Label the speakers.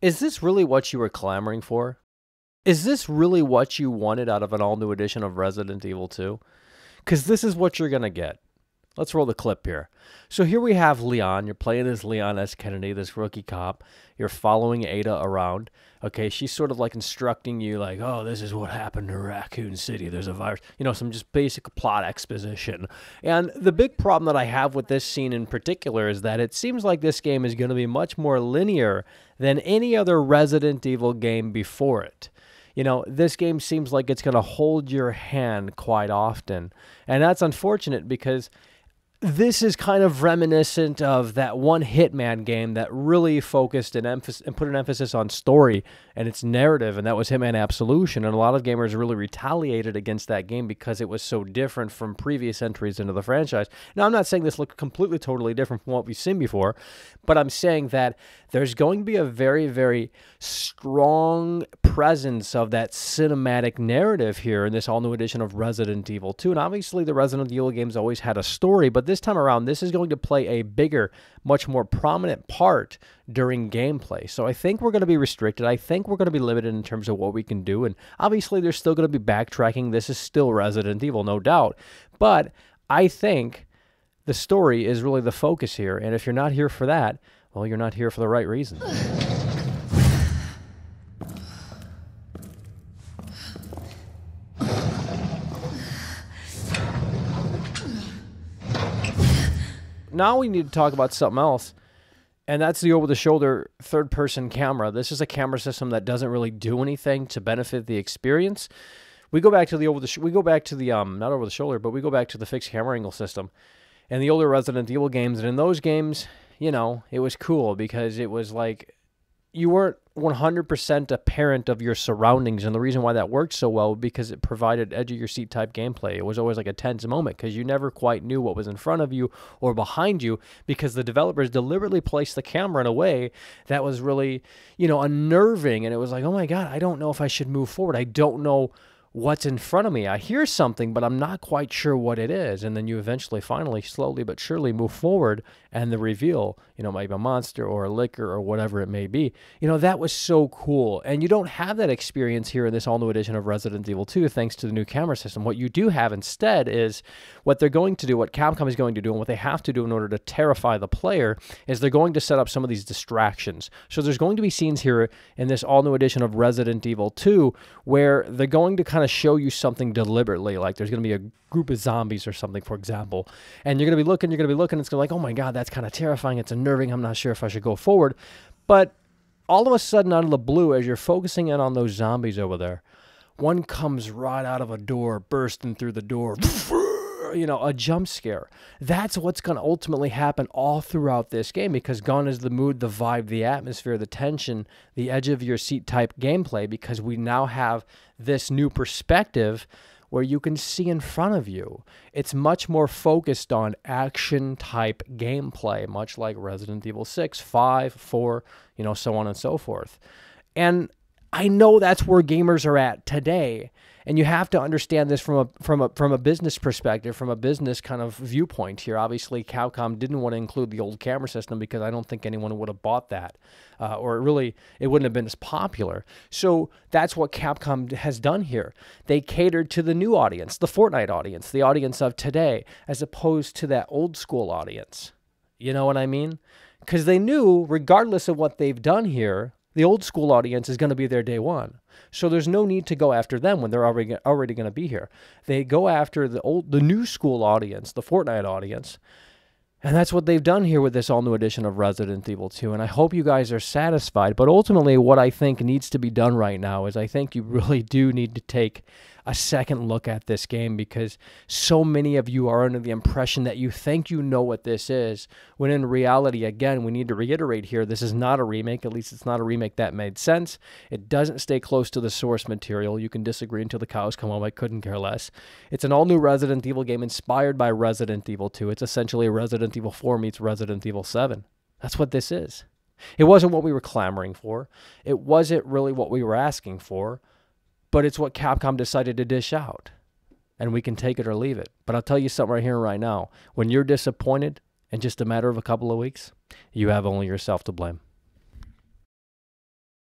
Speaker 1: Is this really what you were clamoring for? Is this really what you wanted out of an all-new edition of Resident Evil 2? Because this is what you're going to get. Let's roll the clip here. So here we have Leon. You're playing as Leon S. Kennedy, this rookie cop. You're following Ada around. Okay, she's sort of like instructing you like, oh, this is what happened to Raccoon City. There's a virus. You know, some just basic plot exposition. And the big problem that I have with this scene in particular is that it seems like this game is going to be much more linear than any other Resident Evil game before it. You know, this game seems like it's going to hold your hand quite often. And that's unfortunate because this is kind of reminiscent of that one Hitman game that really focused and put an emphasis on story and its narrative, and that was Hitman Absolution. And a lot of gamers really retaliated against that game because it was so different from previous entries into the franchise. Now, I'm not saying this looked completely, totally different from what we've seen before, but I'm saying that there's going to be a very, very strong presence of that cinematic narrative here in this all-new edition of Resident Evil 2. And obviously, the Resident Evil games always had a story, but this time around, this is going to play a bigger, much more prominent part during gameplay. So I think we're going to be restricted. I think we're going to be limited in terms of what we can do. And obviously, there's still going to be backtracking. This is still Resident Evil, no doubt. But I think the story is really the focus here. And if you're not here for that, well, you're not here for the right reason. Now we need to talk about something else, and that's the over-the-shoulder third-person camera. This is a camera system that doesn't really do anything to benefit the experience. We go back to the not over-the-shoulder, but we go back to the fixed camera angle system and the older Resident Evil games. And in those games, you know, it was cool because it was like you weren't 100% a parent of your surroundings. And the reason why that worked so well because it provided edge-of-your-seat type gameplay. It was always like a tense moment because you never quite knew what was in front of you or behind you because the developers deliberately placed the camera in a way that was really, you know, unnerving. And it was like, oh my God, I don't know if I should move forward. I don't know what's in front of me. I hear something, but I'm not quite sure what it is. And then you eventually, finally, slowly but surely move forward, and the reveal, you know, might be a monster or a licker or whatever it may be. You know, that was so cool. And you don't have that experience here in this all-new edition of Resident Evil 2 thanks to the new camera system. What you do have instead is what they're going to do, what Capcom is going to do, and what they have to do in order to terrify the player is they're going to set up some of these distractions. So there's going to be scenes here in this all-new edition of Resident Evil 2 where they're going to kind of show you something deliberately, like there's going to be a group of zombies or something, for example, and you're going to be looking, it's going to be like, oh my God, that's kind of terrifying, it's unnerving, I'm not sure if I should go forward. But all of a sudden, out of the blue, as you're focusing in on those zombies over there, one comes right out of a door, bursting through the door, you know, a jump scare. That's what's going to ultimately happen all throughout this game because gone is the mood, the vibe, the atmosphere, the tension, the edge of your seat type gameplay because we now have this new perspective where you can see in front of you. It's much more focused on action type gameplay, much like Resident Evil 6, 5, 4, you know, so on and so forth. And I know that's where gamers are at today. And you have to understand this from a business perspective, from a business kind of viewpoint here. Obviously, Capcom didn't want to include the old camera system because I don't think anyone would have bought that, or it wouldn't have been as popular. So that's what Capcom has done here. They catered to the new audience, the Fortnite audience, the audience of today, as opposed to that old school audience. You know what I mean? Because they knew, regardless of what they've done here, the old school audience is going to be there day one. So there's no need to go after them when they're already going to be here. They go after the new school audience, the Fortnite audience. And that's what they've done here with this all-new edition of Resident Evil 2. And I hope you guys are satisfied. But ultimately, what I think needs to be done right now is I think you really do need to take a second look at this game because so many of you are under the impression that you think you know what this is, when in reality, again, we need to reiterate here, this is not a remake. At least it's not a remake that made sense. It doesn't stay close to the source material. You can disagree until the cows come home. I couldn't care less. It's an all-new Resident Evil game inspired by Resident Evil 2. It's essentially Resident Evil 4 meets Resident Evil 7. That's what this is. It wasn't what we were clamoring for. It wasn't really what we were asking for. But it's what Capcom decided to dish out. And we can take it or leave it. But I'll tell you something right here and right now. When you're disappointed in just a matter of a couple of weeks, you have only yourself to blame.